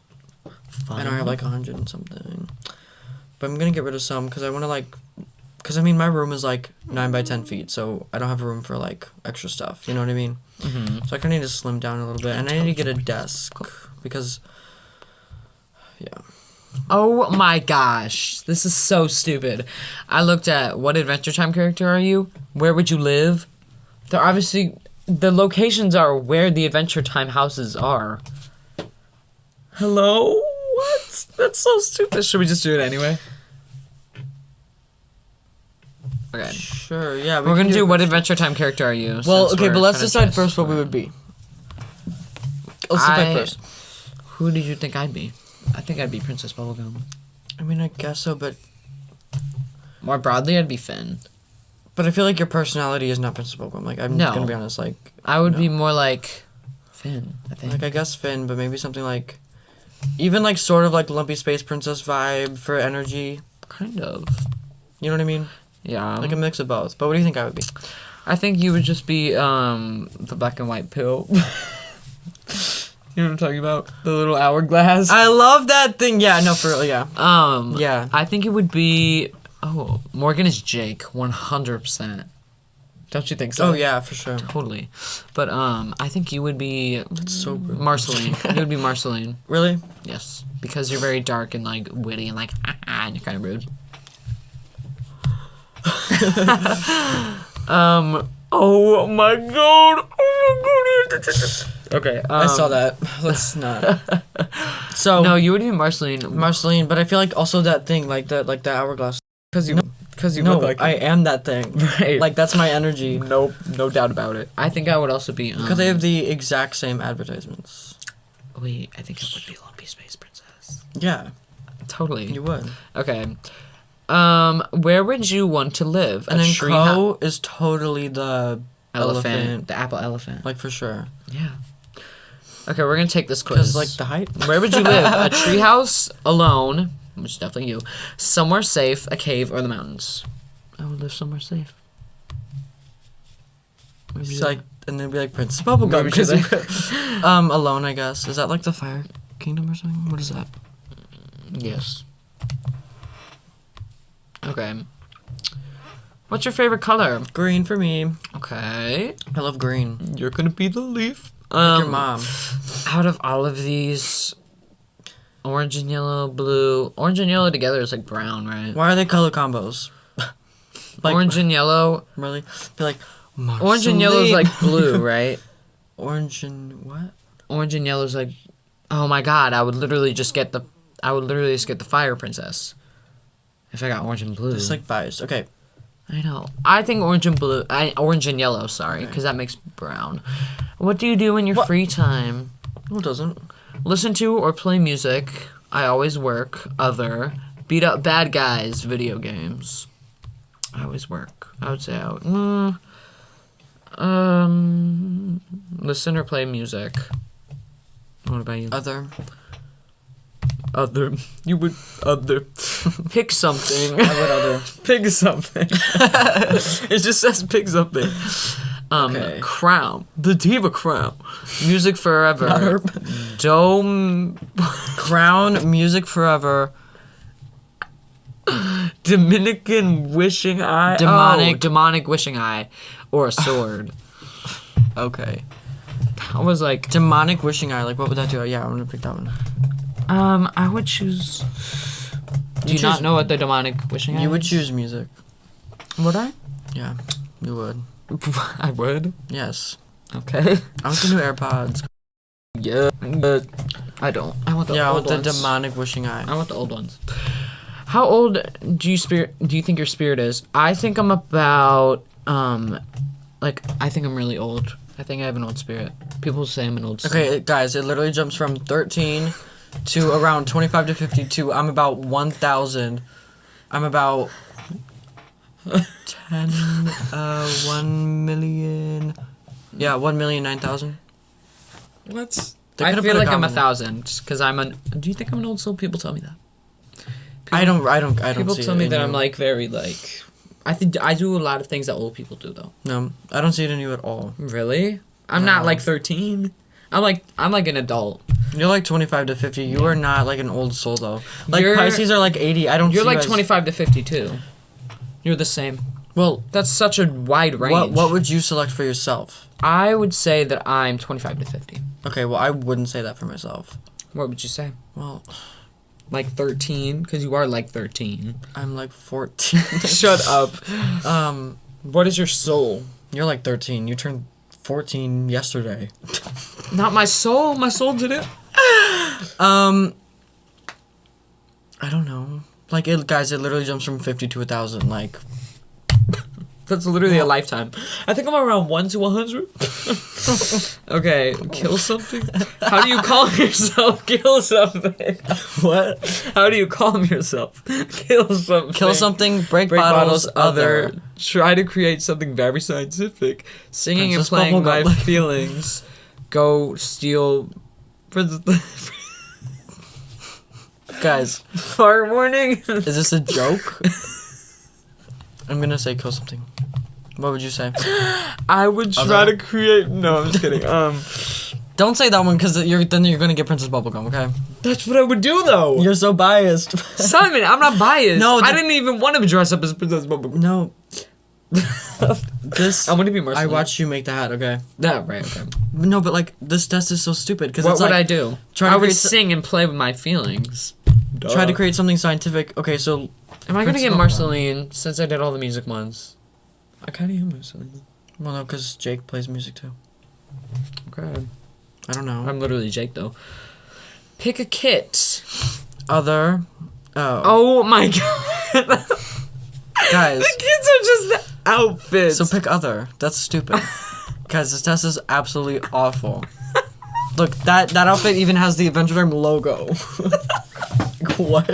Fun. And I have like 100 and something. But I'm gonna get rid of some because I want to like. Because I mean, my room is like 9 by 10 feet, so I don't have room for like extra stuff. You know what I mean? Mm-hmm. So I kind of need to slim down a little bit, and I need to get a desk because, yeah. Oh my gosh, this is so stupid. I looked at what Adventure Time character are you? Where would you live? They're obviously the locations are where the Adventure Time houses are. Hello? What? That's so stupid. Should we just do it anyway? Okay. Sure. Yeah. We're gonna do what Adventure Time character are you? Well, since okay, we're but let's kinda decide just- first what we would be. Let's decide first. Who did you think I'd be? I think I'd be Princess Bubblegum. I mean, I guess so, but More broadly, I'd be Finn. I feel like your personality is not Princess Bubblegum. Like, I'm No. gonna be honest. Like, I would No. be more like Finn, I think. I guess Finn, but maybe something like, even like sort of like Lumpy Space Princess vibe for energy. Kind of. You know what I mean? Yeah. Like a mix of both. But what do you think I would be? I think you would just be the black and white pill. You know what I'm talking about? The little hourglass. I love that thing. Yeah. No, for real. Yeah. Yeah. I think it would be Morgan is Jake, 100%. Don't you think so? Oh yeah, for sure. Totally. But I think you would be That's so rude. Marceline. You would be Marceline. Really? Yes. Because you're very dark and like witty and like and you're kind of rude. Oh my god. Okay. I saw that. Let's not. So No, you would be Marceline. Marceline, but I feel like also that thing, like that hourglass. Because you No, look like I am that thing. Right. Like that's my energy. Nope, no doubt about it. I think I would also be Because they have the exact same advertisements. Wait, I think I would be Lumpy Space Princess. Yeah, Totally. you would. Okay. Where would you want to live? And A then tree Crow is totally the elephant. The apple elephant. Like, for sure. Yeah. Okay, we're gonna take this quiz. Because, like, the height? Where would you live? A treehouse, alone, which is definitely you. Somewhere safe, a cave, or the mountains. I would live somewhere safe. It's like, and then be like Princess Bubblegum. Maybe she's Alone, I guess. Is that like the Fire Kingdom or something? What is that? Yes. Okay. What's your favorite color? Green for me. Okay. I love green. You're gonna be the leaf. Like your mom. Out of all of these, orange and yellow, blue. Orange and yellow together is like brown, right? Why are they color combos? Like, Orange and yellow. Really? Be like, Orange and yellow is like blue, right? Orange and what? Orange and yellow is like, oh my god! I would literally just get the Fire Princess if I got orange and blue. It's like biased. Okay. I know. I think orange and blue. Orange and yellow. Sorry, because that makes brown. What do you do in your free time? No, it doesn't. Listen to or play music. I always work. Other. Beat up bad guys. Video games. I always work. I would say I would. Listen or play music. What about you? Other. You would other. Pick something. I would other. Pick something. It just says pick something. Okay. Crown. The Diva Crown. Music Forever. Not her. Dome. Crown. Music Forever. Dominican Wishing Eye. Demonic Wishing Eye. Or a sword. Okay. I was like, Demonic Wishing Eye. Like, what would that do? Yeah, I'm gonna pick that one. I would choose. Do you not know what the Demonic Wishing Eye is? You would choose music. Would I? Yeah, you would. I would. Yes. Okay. I want the new AirPods. Yeah, but I don't. I want the Yeah, I old want the ones. Demonic Wishing Eye. I want the old ones. How old do you think your spirit is? I think I'm about I think I'm really old. I think I have an old spirit. People say I'm an old spirit. Okay, guys, it literally jumps from 13 to around 25 to 52. I'm about 1,000. I'm about 1 million. Yeah, 1,009,000. What? They I could've feel put a like I'm comment. 1,000 just because I'm an. Do you think I'm an old soul? People tell me that. I don't People see tell it me in that you. I'm like very like. I think I do a lot of things that old people do though. No, I don't see it in you at all. Really? I'm No. not like 13. I'm like an adult. You're like 25 to 50. You are not like an old soul though. Like You're- Pisces are like 80. I don't. You're see like you as- 25 to 52. You're the same. Well, That's such a wide range. what would you select for yourself? I would say that I'm 25 to 50. Okay, well I wouldn't say that for myself. What would you say? Well, Like 13? Because you are like 13. I'm like 14. Shut up. What is your soul? You're like 13. You turned 14 yesterday. Not my soul. My soul did it. I don't know. Like it, guys. It literally jumps from 50 to 1,000. Like, That's literally a lifetime. I think I'm around 1 to 100. Okay, kill something? How do you calm yourself? Kill something. what? How do you calm yourself? Kill something. Kill something. Break, Break bottles. other. Try to create something very scientific. Singing Princess and playing my Bubblegum. feelings. Go steal. Guys, Fart warning. is this a joke? I'm gonna say kill something. What would you say? I would try Other. to create. No, I'm just kidding. Don't say that one because then you're gonna get Princess Bubblegum. Okay? That's what I would do though. You're so biased. Simon, I'm not biased. No, I didn't even want to dress up as Princess Bubblegum. No. This. I'm gonna be merciless. I watched you make the hat. Okay. That right. Okay. No, but like this test is so stupid because What it's would like I do? try to I would create sing and play with my feelings. try to create something scientific. Okay, so Am I gonna Princess get Bubblegum. Marceline since I did all the music ones? I kind of am Marceline. well no, because Jake plays music too. Okay. I don't know. I'm literally Jake though. Pick a kit. Other. Oh. Oh my god. Guys. The kids are just outfits. So pick other. That's stupid. Guys, this test is absolutely awful. Look, that outfit even has the Adventure Time logo. Like, what?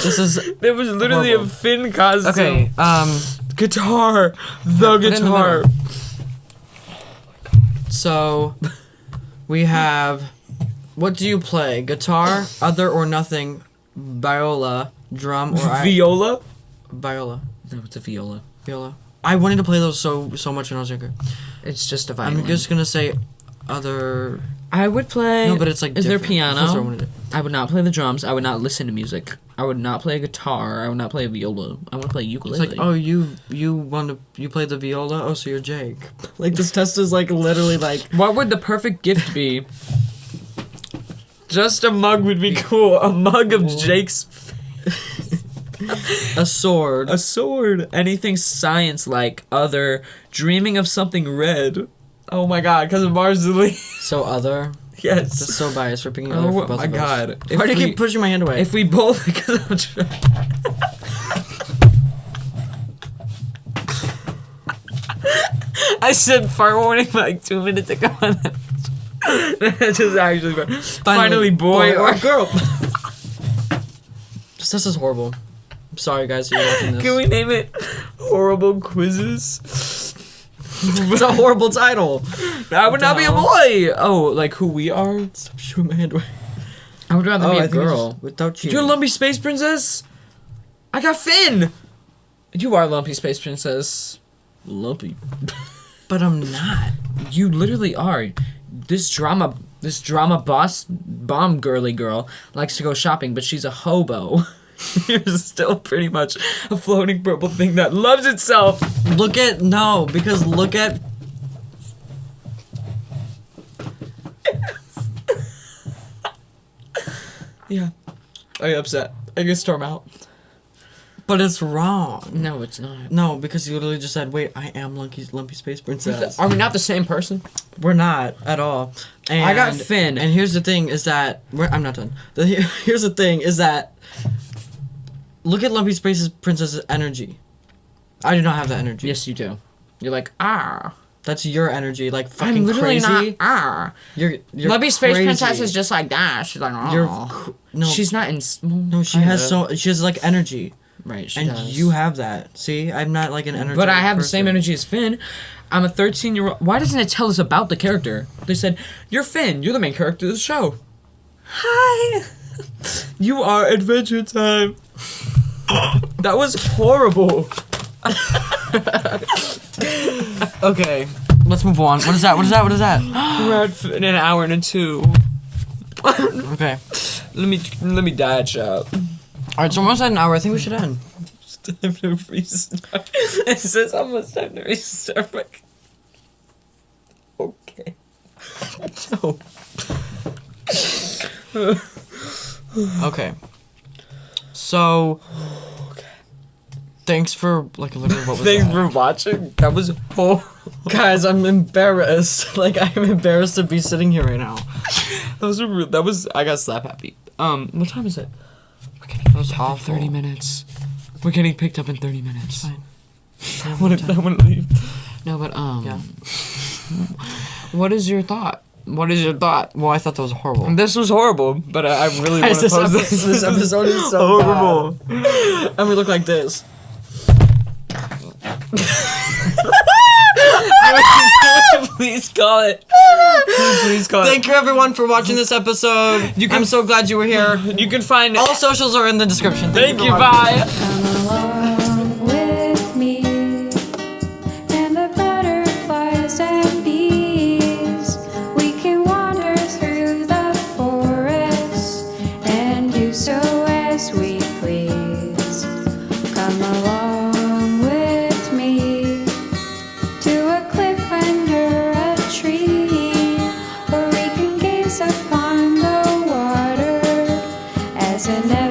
This is there was literally horrible. a Finn costume. okay. Guitar. The Put it in the guitar. middle. So, we have, what do you play? Guitar, other or nothing, viola, drum, or Viola? viola. No, it's a viola. Viola. I wanted to play those so much when I was younger. It's just a violin. I'm just gonna say other. I would play. No, but it's like. Is there different. That's what I wanted piano? to- I would not play the drums. I would not listen to music. I would not play a guitar. I would not play a viola. I want to play It's ukulele. like, oh, you play the viola? Oh, so you're Jake. Like, this test is like literally like. What would the perfect gift be? Just a mug would be cool. A mug of Jake's. A sword. A sword. Anything science-like. Other. Dreaming of something red. Oh my god, because of Mars Lee. So other. Yes. That's so biased for picking other Oh for both my of us. god. Why do you keep pushing my hand away? If we both. I said fart warning like 2 minutes ago. That's just actually finally boy or girl. This is horrible. I'm sorry, guys, you're watching this. Can we name it Horrible Quizzes? It's a horrible title. I would not be a boy. Oh, like who we are? Stop shooting my hand away. I would rather be I a think it's girl. just without cheating. You're a lumpy space princess? I got Finn! You are lumpy space princess. Lumpy. But I'm not. You literally are. This drama boss bomb girly girl likes to go shopping, but she's a hobo. You're still pretty much a floating purple thing that loves itself. Look at Yeah. Are you upset? I can storm out. but it's wrong. No, it's not. No, because you literally just said, wait, I am Lumpy Space Princess. Are we not the same person? We're not at all. And, I got Finn. And here's the thing is that I'm not done. Here's the thing is that look at Lumpy Space Princess's energy. I do not have that energy. Yes, you do. You're like, ah. That's your energy, like fucking I'm literally crazy. not, ah. You're Lumpy Space crazy. Princess is just like that. She's like, oh. No, She's not in. no, she has like energy, Right, she and does. you have that. See, I'm not like an energy. But I have the same person. energy as Finn. I'm a 13-year-old. Why doesn't it tell us about the character? They said, you're Finn. You're the main character of the show. Hi. You are Adventure Time. That was horrible. Okay, let's move on. What is that? We're at in an hour and a 2. Okay. Let me dash out. All right, so almost at an hour. I think we should end. It's time to restart. It says almost time to restart. Like, okay. No. Okay. So. Thanks for like literally what was Thanks that? for watching. That was horrible. Guys, I'm embarrassed. Like I'm embarrassed to be sitting here right now. That was I got slap happy. What time is it? We're getting picked up in 30 minutes. We're getting picked up in 30 minutes. Fine. I want to leave. No, but Yeah. What is your thought? What is your thought? Well, I thought that was horrible. This was horrible, but I really want Guys, to post this. this episode is so horrible. bad. And we look like this. Please call it. Please call Thank you everyone for watching this episode. I'm so glad you were here. it. You can find All socials are in the description. Thank for you. watching. Bye. Come along with me, and the butterflies and bees. We can wander through the forest and do so as we please. Come along with me to a cliff under a tree, where we can gaze upon the water as it never